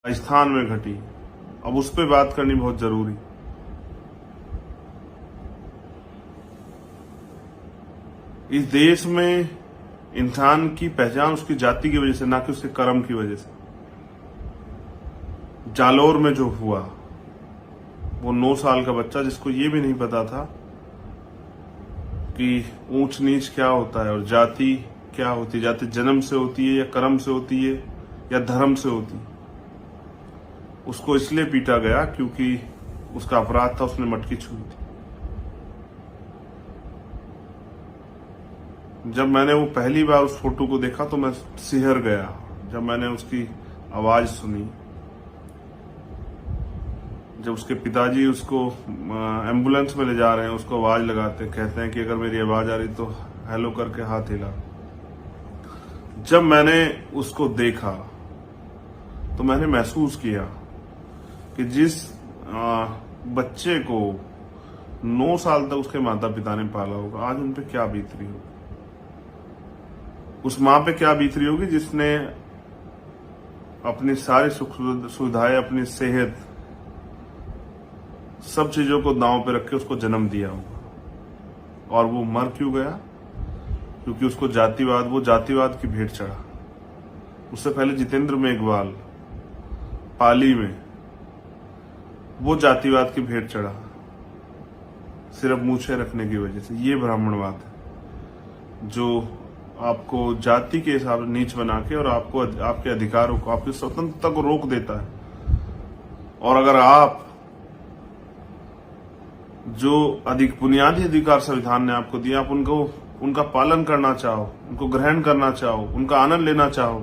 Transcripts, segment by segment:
राजस्थान में घटी। अब उस पर बात करनी बहुत जरूरी। इस देश में इंसान की पहचान उसकी जाति की वजह से, ना कि उसके कर्म की वजह से। जालोर में जो हुआ, वो 9 साल का बच्चा जिसको ये भी नहीं पता था कि ऊंच नीच क्या होता है और जाति क्या होती है। जाति जन्म से होती है या कर्म से होती है या धर्म से होती है। उसको इसलिए पीटा गया क्योंकि उसका अपराध था, उसने मटकी छुई थी। जब मैंने वो पहली बार उस फोटो को देखा तो मैं सिहर गया। जब मैंने उसकी आवाज सुनी, जब उसके पिताजी उसको एम्बुलेंस में ले जा रहे हैं, उसको आवाज लगाते, कहते हैं कि अगर मेरी आवाज आ रही तो हेलो करके हाथ हिला। जब मैंने उसको देखा तो मैंने महसूस किया कि जिस बच्चे को 9 साल तक उसके माता पिता ने पाला होगा, आज उन पे क्या बीत रही होगी। उस माँ पे क्या बीत रही होगी जिसने अपनी सारी सुख सुविधाएं, अपनी सेहत, सब चीजों को दांव पे रख के उसको जन्म दिया होगा। और वो मर क्यों गया? क्योंकि उसको वो जातिवाद की भेंट चढ़ा। उससे पहले जितेंद्र मेघवाल पाली में वो जातिवाद की भेंट चढ़ा, सिर्फ मूछें रखने की वजह से। ये ब्राह्मणवाद है जो आपको जाति के हिसाब से नीच बना के और आपको आपके अधिकारों को, आपकी स्वतंत्रता को रोक देता है। और अगर आप जो अधिक बुनियादी अधिकार संविधान ने आपको दिया, आप उनका पालन करना चाहो, उनको ग्रहण करना चाहो, उनका आनंद लेना चाहो,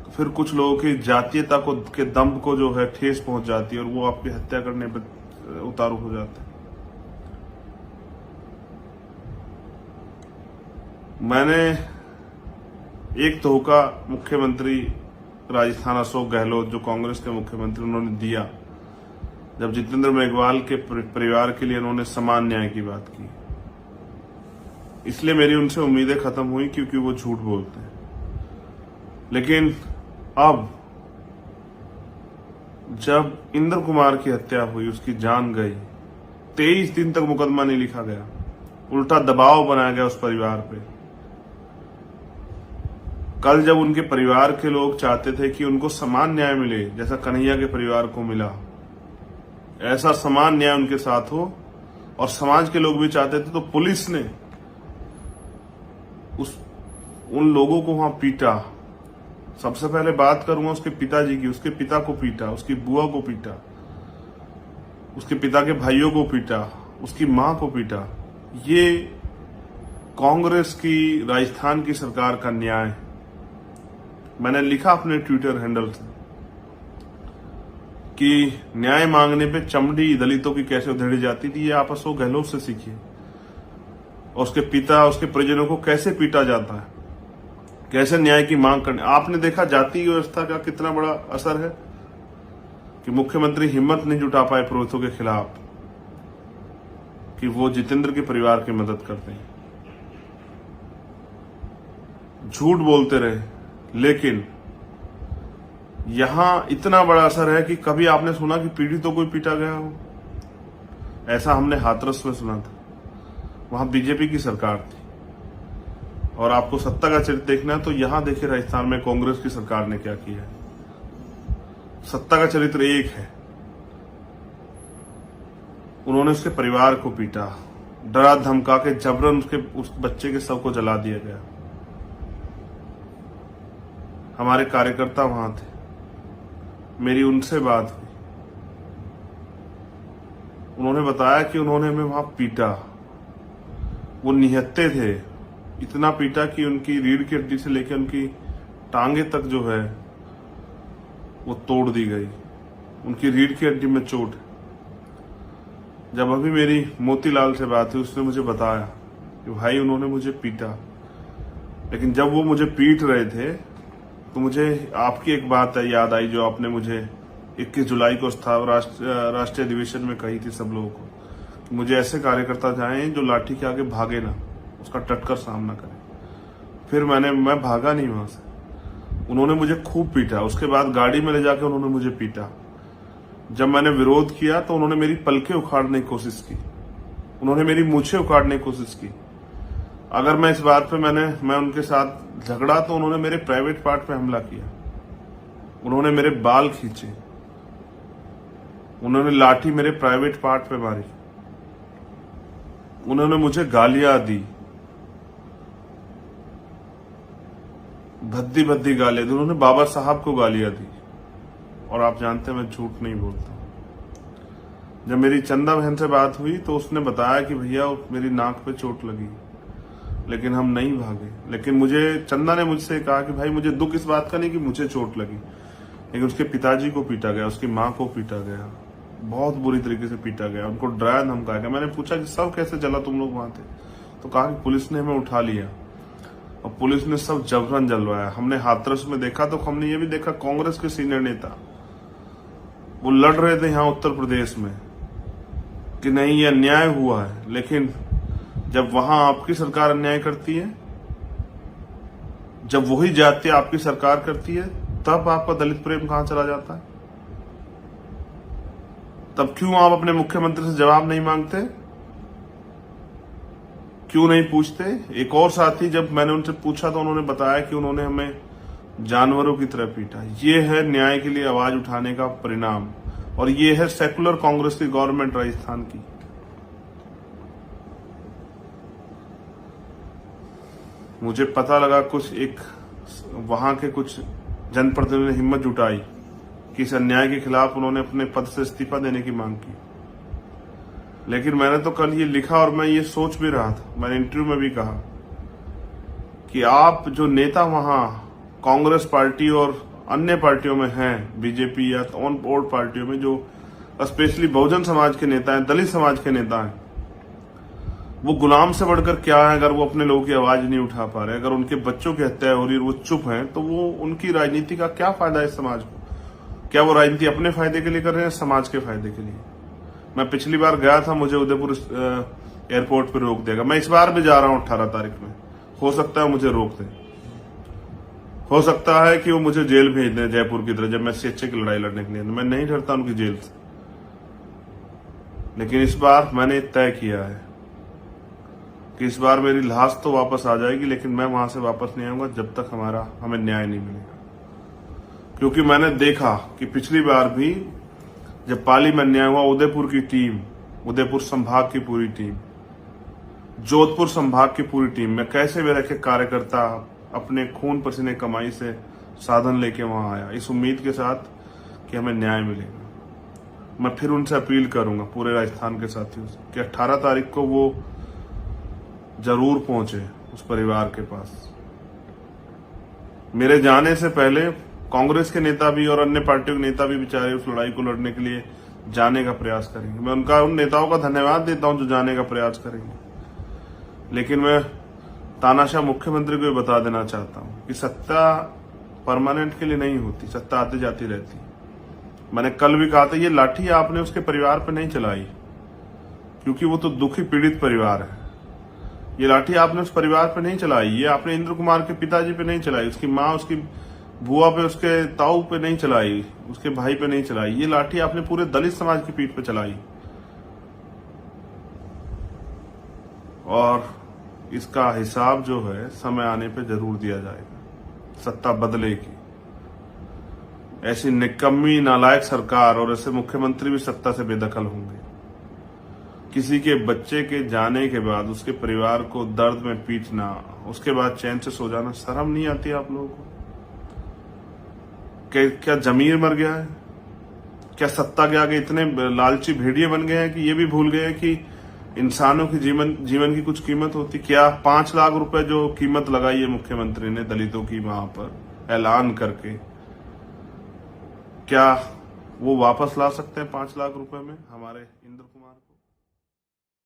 तो फिर कुछ लोगों की जातीयता को के दम्भ को जो है ठेस पहुंच जाती है और वो आपकी हत्या करने पर उतारू हो जाते हैं। मैंने एक धोखा मुख्यमंत्री राजस्थान अशोक गहलोत, जो कांग्रेस के मुख्यमंत्री, उन्होंने दिया जब जितेंद्र मेघवाल के परिवार के लिए उन्होंने समान न्याय की बात की। इसलिए मेरी उनसे उम्मीदें खत्म हुई क्योंकि वो झूठ बोलते हैं। लेकिन अब जब इंद्र कुमार की हत्या हुई, उसकी जान गई, 23 दिन तक मुकदमा नहीं लिखा गया, उल्टा दबाव बनाया गया उस परिवार पे। कल जब उनके परिवार के लोग चाहते थे कि उनको समान न्याय मिले जैसा कन्हैया के परिवार को मिला, ऐसा समान न्याय उनके साथ हो, और समाज के लोग भी चाहते थे, तो पुलिस ने उन लोगों को वहां पीटा। सबसे पहले बात करूंगा उसके पिताजी की। उसके पिता को पीटा, उसकी बुआ को पीटा, उसके पिता के भाइयों को पीटा, उसकी मां को पीटा। ये कांग्रेस की, राजस्थान की सरकार का न्याय। मैंने लिखा अपने ट्विटर हैंडल से कि न्याय मांगने पे चमड़ी दलितों की कैसे उधेड़ी जाती थी, ये आप अशोक गहलोत से सीखिए। और उसके पिता, उसके परिजनों को कैसे पीटा जाता है, कैसे न्याय की मांग करने। आपने देखा जाति व्यवस्था का कितना बड़ा असर है कि मुख्यमंत्री हिम्मत नहीं जुटा पाए पुरोहितों के खिलाफ कि वो जितेंद्र के परिवार की मदद करते हैं। झूठ बोलते रहे, लेकिन यहां इतना बड़ा असर है कि कभी आपने सुना कि पीड़ितों को पीटा गया हो? ऐसा हमने हाथरस में सुना था। वहां बीजेपी की सरकार थी। और आपको सत्ता का चरित्र देखना है तो यहां देखिए राजस्थान में कांग्रेस की सरकार ने क्या किया है। सत्ता का चरित्र एक है। उन्होंने उसके परिवार को पीटा, डरा धमका के जबरन उस बच्चे के शव को जला दिया गया। हमारे कार्यकर्ता वहां थे, मेरी उनसे बात हुई। उन्होंने बताया कि उन्होंने हमें वहां पीटा। वो निहत्थे थे, इतना पीटा कि उनकी रीढ़ की हड्डी से लेकर उनकी टांगे तक जो है वो तोड़ दी गई। उनकी रीढ़ की हड्डी में चोट। जब अभी मेरी मोतीलाल से बात हुई, उसने मुझे बताया कि भाई उन्होंने मुझे पीटा। लेकिन जब वो मुझे पीट रहे थे तो मुझे आपकी एक बात याद आई जो आपने मुझे 21 जुलाई को राष्ट्रीय अधिवेशन में कही थी सब लोगों को, कि मुझे ऐसे कार्यकर्ता चाहें जो लाठी के आगे भागे ना, उसका डटकर सामना करें। फिर मैं भागा नहीं वहां से। उन्होंने मुझे खूब पीटा। उसके बाद गाड़ी में ले जाकर उन्होंने मुझे पीटा। जब मैंने विरोध किया तो उन्होंने मेरी पलकें उखाड़ने की कोशिश की, उन्होंने मेरी मूछें उखाड़ने की कोशिश की। अगर मैं इस बात पे मैं उनके साथ झगड़ा तो उन्होंने मेरे प्राइवेट पार्ट पे हमला किया, उन्होंने मेरे बाल खींचे, उन्होंने लाठी मेरे प्राइवेट पार्ट पे मारी, उन्होंने मुझे गालियां दी, भद्दी भद्दी गालियां दी, उन्होंने बाबा साहब को गालियां दी। और आप जानते हैं मैं झूठ नहीं बोलता। जब मेरी चंदा बहन से बात हुई तो उसने बताया कि भैया मेरी नाक पे चोट लगी, लेकिन हम नहीं भागे। लेकिन मुझे चंदा ने मुझसे कहा कि भाई मुझे दुख इस बात का नहीं कि मुझे चोट लगी, लेकिन उसके पिताजी को पीटा गया, उसकी माँ को पीटा गया, बहुत बुरी तरीके से पीटा गया, उनको डराया धमकाया गया। मैंने पूछा कि सब कैसे चला तुम लोग वहां थे, तो कहा कि पुलिस ने हमें उठा लिया और पुलिस ने सब जबरन जलवाया। हमने हाथरस में देखा तो हमने ये भी देखा कांग्रेस के सीनियर नेता वो लड़ रहे थे यहाँ उत्तर प्रदेश में कि नहीं ये अन्याय हुआ है, लेकिन जब वहां आपकी सरकार अन्याय करती है, जब वही जाति आपकी सरकार करती है, तब आपका दलित प्रेम कहां चला जाता है? तब क्यों आप अपने मुख्यमंत्री से जवाब नहीं मांगते, क्यों नहीं पूछते? एक और साथी, जब मैंने उनसे पूछा तो उन्होंने बताया कि उन्होंने हमें जानवरों की तरह पीटा। ये है न्याय के लिए आवाज उठाने का परिणाम, और ये है सेकुलर कांग्रेस की गवर्नमेंट राजस्थान की। मुझे पता लगा वहां के कुछ जनप्रतिनिधि ने हिम्मत जुटाई कि इस अन्याय के खिलाफ उन्होंने अपने पद से इस्तीफा देने की मांग की। लेकिन मैंने तो कल ये लिखा और मैं ये सोच भी रहा था, मैंने इंटरव्यू में भी कहा कि आप जो नेता वहां कांग्रेस पार्टी और अन्य पार्टियों में हैं, बीजेपी या ऑन बोर्ड पार्टियों में, जो स्पेशली बहुजन समाज के नेता हैं, दलित समाज के नेता हैं, वो गुलाम से बढ़कर क्या है? अगर वो अपने लोगों की आवाज नहीं उठा पा रहे, अगर उनके बच्चों की हत्या हो रही है वो चुप हैं, तो वो उनकी राजनीति का क्या फायदा है समाज को? क्या वो राजनीति अपने फायदे के लिए कर रहे हैं, समाज के फायदे के लिए? मैं पिछली बार गया था, मुझे उदयपुर एयरपोर्ट पर रोक देगा। मैं इस बार भी जा रहा हूं 18 तारीख में, हो सकता है मुझे रोक दें, हो सकता है कि वो मुझे जेल भेज दें जयपुर की तरह, जब मैं सीएचए की लड़ाई लड़ने के लिए। मैं नहीं डरता उनकी जेल से, लेकिन इस बार मैंने तय किया है कि इस बार मेरी लाश तो वापस आ जाएगी, लेकिन मैं वहां से वापस नहीं आऊंगा जब तक हमें न्याय नहीं मिलेगा। क्योंकि मैंने देखा कि पिछली बार भी जब पाली में अन्याय हुआ, उदयपुर की टीम, उदयपुर संभाग की पूरी टीम, जोधपुर संभाग की पूरी टीम में कैसे मेरे के कार्यकर्ता अपने खून पसीने कमाई से साधन लेके वहां आया, इस उम्मीद के साथ कि हमें न्याय मिलेगा। मैं फिर उनसे अपील करूंगा, पूरे राजस्थान के साथियों से, कि 18 तारीख को वो जरूर पहुंचे उस परिवार के पास। मेरे जाने से पहले कांग्रेस के नेता भी और अन्य पार्टियों के नेता भी बेचारे उस लड़ाई को लड़ने के लिए जाने का प्रयास करेंगे। मैं उन नेताओं का धन्यवाद देता हूं जो जाने का प्रयास करेंगे, लेकिन मैं तानाशाह मुख्यमंत्री को बता देना चाहता हूं कि सत्ता परमानेंट के लिए नहीं होती, सत्ता आती जाती रहती। मैंने कल भी कहा था, ये लाठी आपने उसके परिवार पर नहीं चलाई, क्योंकि वो तो दुखी पीड़ित परिवार है। ये लाठी आपने उस परिवार पे नहीं चलाई, ये आपने इंद्र कुमार के पिताजी पे नहीं चलाई, उसकी माँ, उसकी बुआ पे, उसके ताऊ पे नहीं चलाई, उसके भाई पे नहीं चलाई। ये लाठी आपने पूरे दलित समाज की पीठ पे चलाई, और इसका हिसाब जो है समय आने पे जरूर दिया जाएगा। सत्ता बदलेगी। ऐसी निकम्मी नालायक सरकार और ऐसे मुख्यमंत्री भी सत्ता से बेदखल होंगे। किसी के बच्चे के जाने के बाद उसके परिवार को दर्द में पीटना, उसके बाद चैन से सो जाना, शर्म नहीं आती आप लोगों को? क्या जमीर मर गया है? क्या सत्ता के आगे इतने लालची भेड़िए बन गए हैं कि ये भी भूल गए हैं कि इंसानों की जीवन की कुछ कीमत होती? क्या 5 लाख रुपए जो कीमत लगाई है मुख्यमंत्री ने दलितों की वहां पर ऐलान करके, क्या वो वापस ला सकते हैं 5 लाख रुपए में हमारे इंद्र कुमार?